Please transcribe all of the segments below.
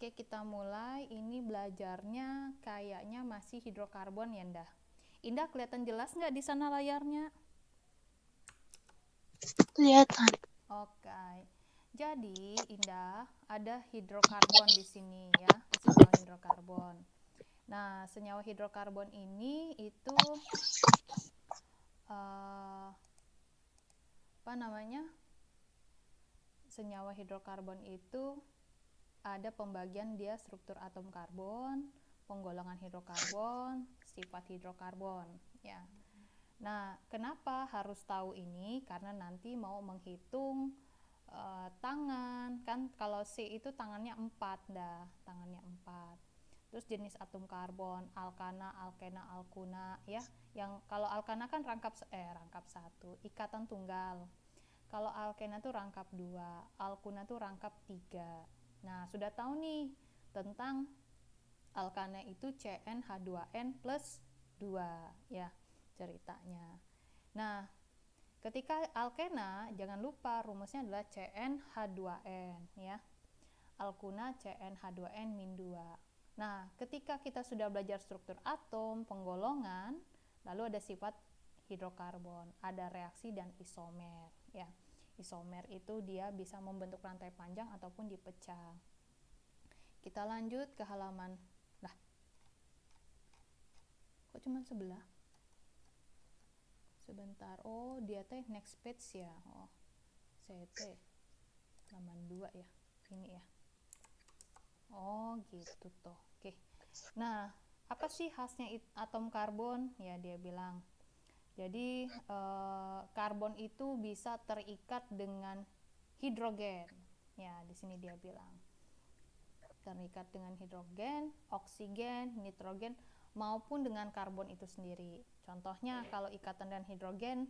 Oke, kita mulai. Ini belajarnya kayaknya masih hidrokarbon ya, Indah. Indah, kelihatan jelas nggak di sana layarnya? Kelihatan. Oke. Jadi, Indah, ada hidrokarbon di sini ya, senyawa hidrokarbon. Nah, senyawa hidrokarbon ini itu apa namanya? Senyawa hidrokarbon itu ada pembagian dia struktur atom karbon, penggolongan hidrokarbon, sifat hidrokarbon, ya. Nah, kenapa harus tahu ini? Karena nanti mau menghitung tangan, kan kalau C itu tangannya 4 dah, tangannya 4. Terus jenis atom karbon, alkana, alkena, alkuna, ya. Yang kalau alkana kan rangkap 1, ikatan tunggal. Kalau alkena tuh rangkap 2, alkuna tuh rangkap 3. Nah, sudah tahu nih tentang alkana itu CnH2n plus 2 ya ceritanya. Nah, ketika alkena jangan lupa rumusnya adalah CnH2n ya. Alkuna CnH2n-2. Nah, ketika kita sudah belajar struktur atom, penggolongan, lalu ada sifat hidrokarbon, ada reaksi dan isomer ya. Isomer itu dia bisa membentuk rantai panjang ataupun dipecah. Kita lanjut ke halaman. Lah, kok cuma sebelah? Sebentar. Oh, dia teh next page ya. Oh, CT halaman 2 ya. Ini ya. Oh, gitu toh. Oke. Nah, apa sih khasnya atom karbon? Ya, dia bilang. Jadi, karbon itu bisa terikat dengan hidrogen. Ya, di sini dia bilang. Terikat dengan hidrogen, oksigen, nitrogen, maupun dengan karbon itu sendiri. Contohnya kalau ikatan dengan hidrogen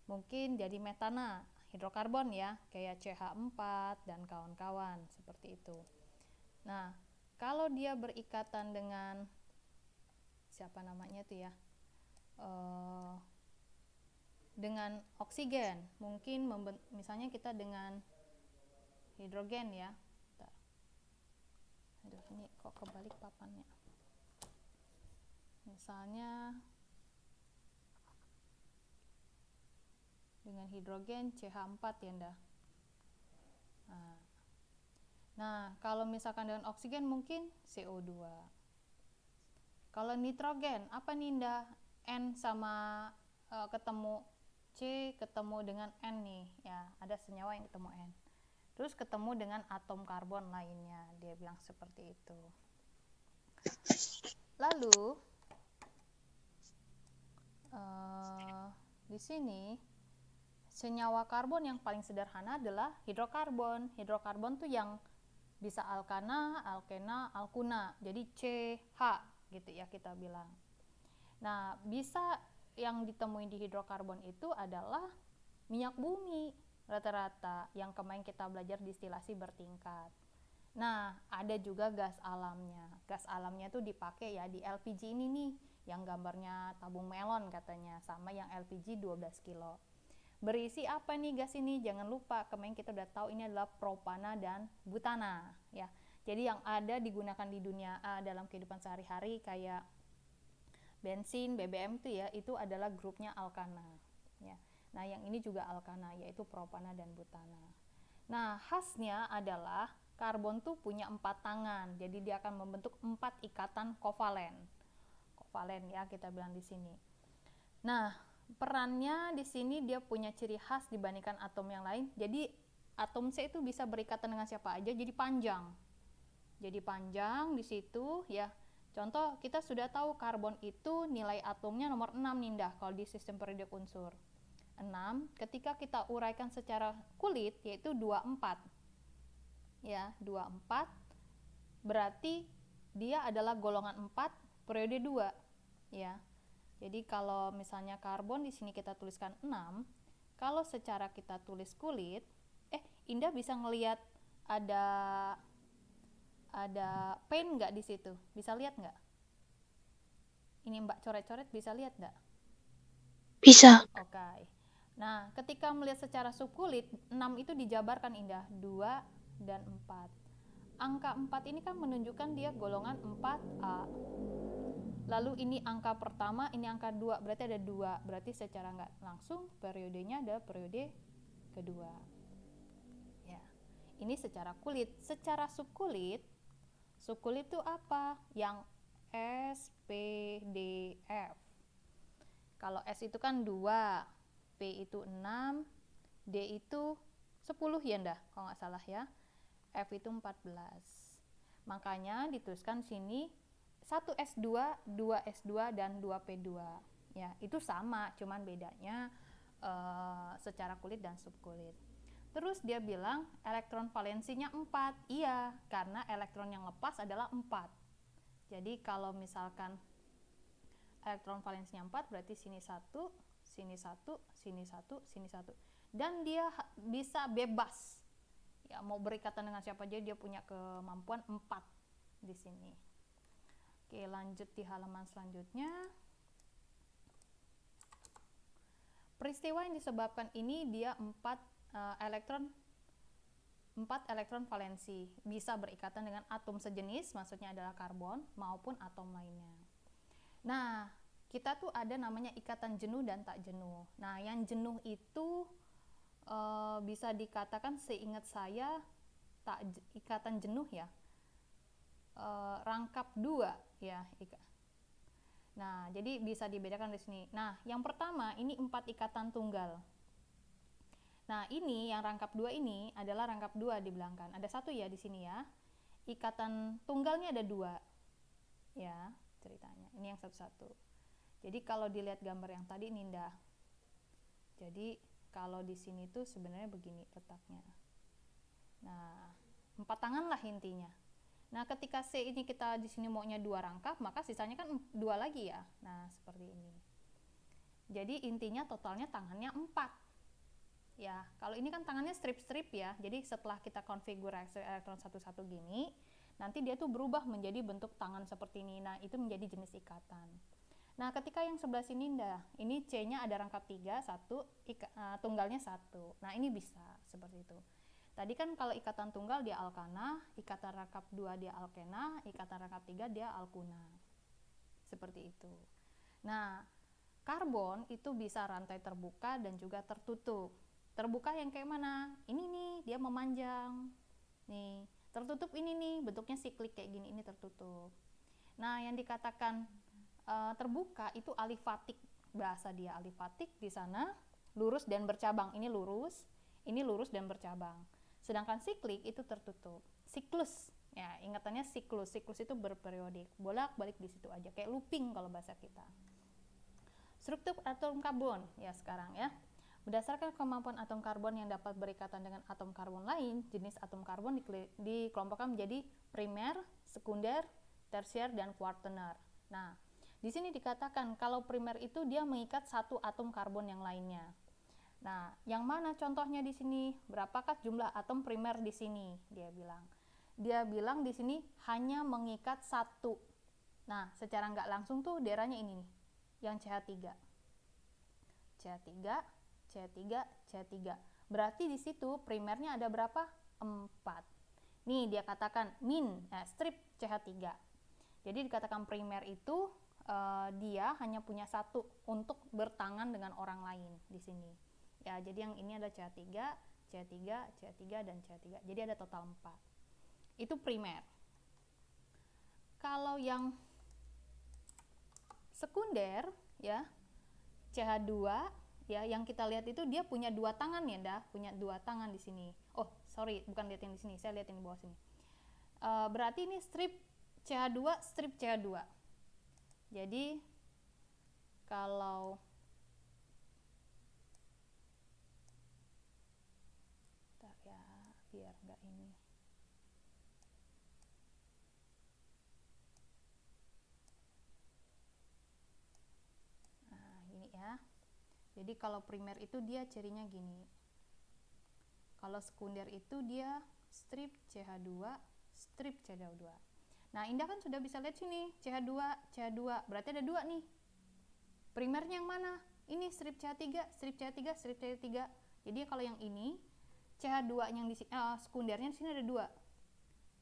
mungkin jadi metana, hidrokarbon ya, kayak CH4 dan kawan-kawan seperti itu. Nah, kalau dia berikatan dengan siapa namanya tuh ya, dengan oksigen, mungkin misalnya kita dengan hidrogen ya. Aduh, ini kok kebalik papannya. Misalnya dengan hidrogen CH4 ya, Nda. Nah, kalau misalkan dengan oksigen mungkin CO2. Kalau nitrogen, apa nih, Nda? N sama ketemu C ketemu dengan N nih, ya, ada senyawa yang ketemu N. Terus ketemu dengan atom karbon lainnya, dia bilang seperti itu. Lalu di sini senyawa karbon yang paling sederhana adalah hidrokarbon. Hidrokarbon tuh yang bisa alkana, alkena, alkuna. Jadi CH gitu ya kita bilang. Nah, bisa yang ditemui di hidrokarbon itu adalah minyak bumi rata-rata yang kemarin kita belajar distilasi bertingkat. Nah, ada juga gas alamnya. Gas alamnya tuh dipakai ya di LPG ini nih, yang gambarnya tabung melon katanya, sama yang LPG 12 kilo. Berisi apa nih gas ini? Jangan lupa, kemarin kita udah tahu ini adalah propana dan butana ya. Jadi yang ada digunakan di dunia dalam kehidupan sehari-hari kayak bensin, BBM itu ya, itu adalah grupnya alkana ya. Nah, yang ini juga alkana, yaitu propana dan butana. Nah, khasnya adalah karbon tuh punya 4 tangan, jadi dia akan membentuk 4 ikatan kovalen. Kovalen ya kita bilang di sini. Nah, perannya di sini dia punya ciri khas dibandingkan atom yang lain. Jadi atom C itu bisa berikatan dengan siapa aja, jadi panjang. Jadi panjang di situ ya. Contoh, kita sudah tahu karbon itu nilai atomnya nomor 6 nih, Ndah, kalau di sistem periodik unsur. 6, ketika kita uraikan secara kulit yaitu 24. Ya, 24 berarti dia adalah golongan 4 periode 2 ya. Jadi kalau misalnya karbon di sini kita tuliskan 6, kalau secara kita tulis kulit, Indah bisa ngelihat ada pen nggak di situ? Bisa lihat nggak? Ini Mbak coret-coret bisa lihat nggak? Bisa. Oke. Nah, ketika melihat secara subkulit, 6 itu dijabarkan, Indah, 2 dan 4. angka 4 ini kan menunjukkan dia golongan 4A. Lalu ini angka pertama, ini angka 2, berarti ada 2. Berarti secara nggak langsung periodenya ada periode kedua. Ya. Ini secara kulit. Secara subkulit, subkulit itu apa? Yang S, P, D, F. Kalau S itu kan 2, P itu 6, D itu 10 ya ndah, kalau nggak salah ya. F itu 14. Makanya dituliskan sini 1S2, 2S2, dan 2P2. Ya, itu sama, cuman bedanya secara kulit dan subkulit. Terus dia bilang elektron valensinya 4. Iya, karena elektron yang lepas adalah 4. Jadi kalau misalkan elektron valensinya 4, berarti sini 1, sini 1, sini 1, sini 1. Dan dia bisa bebas. Ya, mau berikatan dengan siapa aja, dia punya kemampuan 4 di sini. Oke, lanjut di halaman selanjutnya. Peristiwa yang disebabkan ini dia 4 elektron valensi, bisa berikatan dengan atom sejenis, maksudnya adalah karbon, maupun atom lainnya. Nah, kita tuh ada namanya ikatan jenuh dan tak jenuh. Nah, yang jenuh itu bisa dikatakan, seingat saya, ikatan jenuh ya, rangkap 2 ya. Nah, jadi bisa dibedakan di sini. Nah, yang pertama ini 4 ikatan tunggal. Nah, ini yang rangkap 2 ini adalah rangkap 2 dibilangkan. Ada 1 ya di sini ya. Ikatan tunggalnya ada 2. Ya, ceritanya. Ini yang satu-satu. Jadi kalau dilihat gambar yang tadi ini indah. Jadi kalau di sini tuh sebenarnya begini letaknya. Nah, 4 tangan lah intinya. Nah, ketika C ini kita di sini maunya 2 rangkap, maka sisanya kan 2 lagi ya. Nah, seperti ini. Jadi intinya totalnya tangannya 4. Ya, kalau ini kan tangannya strip-strip ya. Jadi setelah kita konfigurasi elektron satu-satu gini, nanti dia tuh berubah menjadi bentuk tangan seperti ini. Nah, itu menjadi jenis ikatan. Nah, ketika yang sebelah sini ini C-nya ada rangkap 3, 1, tunggalnya 1. Nah, ini bisa seperti itu. Tadi kan kalau ikatan tunggal dia alkana, ikatan rangkap 2 dia alkena, ikatan rangkap 3 dia alkuna. Seperti itu. Nah, karbon itu bisa rantai terbuka dan juga tertutup. Terbuka yang kayak mana? Ini nih, dia memanjang. Nih, tertutup ini nih, bentuknya siklik kayak gini, ini tertutup. Nah, yang dikatakan terbuka itu alifatik, bahasa dia alifatik di sana, lurus dan bercabang. Ini lurus dan bercabang. Sedangkan siklik itu tertutup. Siklus, ya ingatannya siklus itu berperiodik, bolak-balik di situ aja, kayak looping kalau bahasa kita. Struktur atom karbon ya sekarang ya. Berdasarkan kemampuan atom karbon yang dapat berikatan dengan atom karbon lain, jenis atom karbon dikelompokkan menjadi primer, sekunder, tersier, dan kuartener. Nah, di sini dikatakan kalau primer itu dia mengikat satu atom karbon yang lainnya. Nah, yang mana contohnya di sini? Berapakah jumlah atom primer di sini? Dia bilang di sini hanya mengikat 1. Nah, secara nggak langsung tuh daerahnya ini nih, yang CH3. CH3. Berarti di situ primernya ada berapa? 4. Nih dia katakan strip CH3. Jadi dikatakan primer itu dia hanya punya 1 untuk bertangan dengan orang lain di sini. Ya, jadi yang ini ada CH3, dan CH3. Jadi ada total 4. Itu primer. Kalau yang sekunder ya, CH2 ya, yang kita lihat itu dia punya 2 tangan ya, punya 2 tangan di sini. Oh, sorry, bukan lihat yang di sini, saya lihat yang di bawah sini. Berarti ini strip CH2, strip CH2. Jadi kalau ya, biar enggak ini. Nah, ini ya. Jadi kalau primer itu dia cirinya gini. Kalau sekunder itu dia strip CH2, strip CH2. Nah, Indah kan sudah bisa lihat sini, CH2, berarti ada 2 nih. Primernya yang mana? Ini strip CH3, strip CH3, strip CH3. Jadi kalau yang ini CH2 yang di sini, sekundernya di sini ada 2.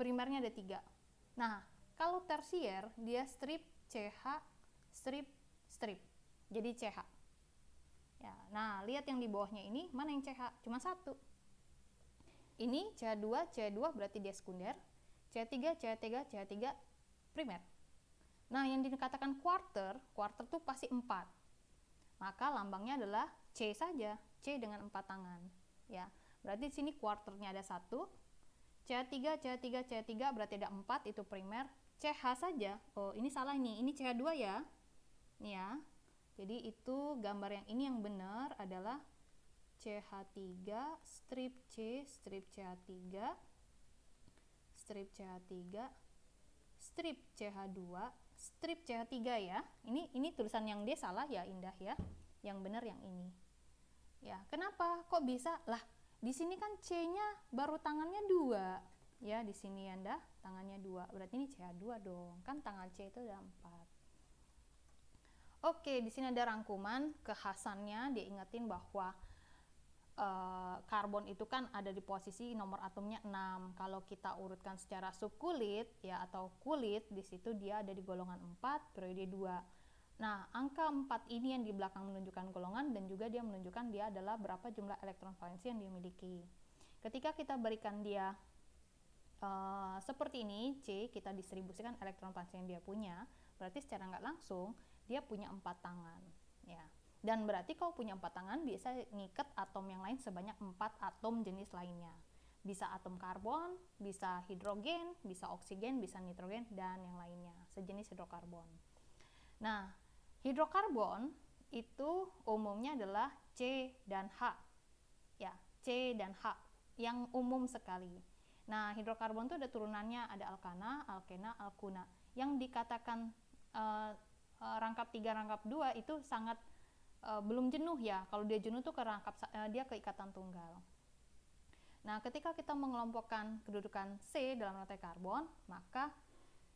primernya ada 3. Nah, kalau tersier dia strip, CH, strip, strip. Jadi CH. Ya, nah, lihat yang di bawahnya ini, mana yang CH? Cuma 1. Ini CH2, CH2 berarti dia sekunder. CH3, CH3, CH3 primer. Nah, yang dikatakan quarter tuh pasti 4. Maka lambangnya adalah C saja, C dengan 4 tangan. Ya, berarti di sini quarternya ada 1. CH3, CH3, CH3 berarti ada 4, itu primer. CH saja. Oh, ini salah ini CH2 ya. Nih ya. Jadi itu gambar yang ini yang benar adalah CH3 strip C strip CH3 strip CH3 strip CH2 strip CH3 ya. Ini tulisan yang D salah ya, Indah ya. Yang benar yang ini. Ya, kenapa? Kok bisa? Lah, di sini kan C-nya baru tangannya 2. Ya, di sini Anda tangannya 2. Berarti ini CH2 dong. Kan tangan C itu ada 4. Oke, di sini ada rangkuman kekhasannya. Diingetin bahwa karbon itu kan ada di posisi nomor atomnya 6. Kalau kita urutkan secara subkulit ya atau kulit, di situ dia ada di golongan 4, periode 2. Nah, angka 4 ini yang di belakang menunjukkan golongan dan juga dia menunjukkan dia adalah berapa jumlah elektron valensi yang dia miliki. Ketika kita berikan dia seperti ini, C, kita distribusikan elektron valensi yang dia punya, berarti secara nggak langsung dia punya 4 tangan. Ya. Dan berarti kalau punya 4 tangan bisa ngikat atom yang lain sebanyak 4 atom jenis lainnya. Bisa atom karbon, bisa hidrogen, bisa oksigen, bisa nitrogen, dan yang lainnya, sejenis hidrokarbon. Nah, hidrokarbon itu umumnya adalah C dan H. Ya, C dan H yang umum sekali. Nah, hidrokarbon itu ada turunannya, ada alkana, alkena, alkuna. Yang dikatakan rangkap 3, rangkap 2 itu sangat belum jenuh ya. Kalau dia jenuh tuh dia ke ikatan tunggal. Nah, ketika kita mengelompokkan kedudukan C dalam rantai karbon, maka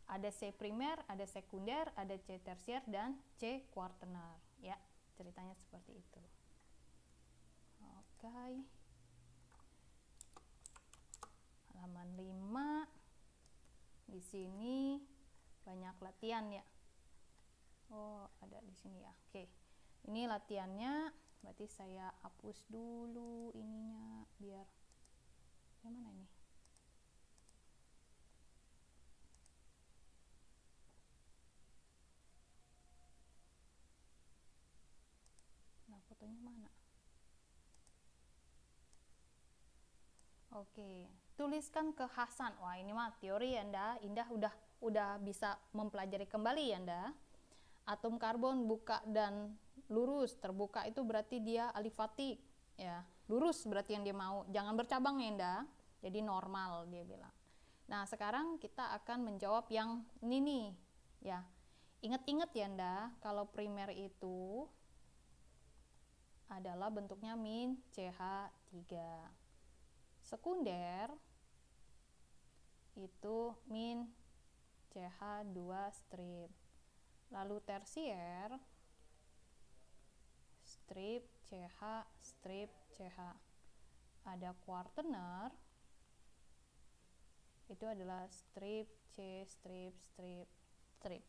ada C primer, ada sekunder, ada C tersier, dan C quaterner. Ya, ceritanya seperti itu. Oke. Halaman 5. Di sini banyak latihan ya. Oh, ada di sini ya. Oke. Ini latihannya, berarti saya hapus dulu ininya biar yang mana ini? Nah, fotonya mana? Oke, tuliskan kekhasan. Wah, ini mah teori ya, Indah udah bisa mempelajari kembali ya, Anda. Atom karbon buka dan lurus. Terbuka itu berarti dia alifatik ya, lurus berarti yang dia mau, jangan bercabang ya, Indah. Jadi normal dia bilang. Nah, sekarang kita akan menjawab yang ini nih ya. Ingat-ingat ya, Anda, kalau primer itu adalah bentuknya min CH3. Sekunder itu min CH2 strip. Lalu tersier strip CH strip CH. Ada quaterner itu adalah strip C strip strip strip.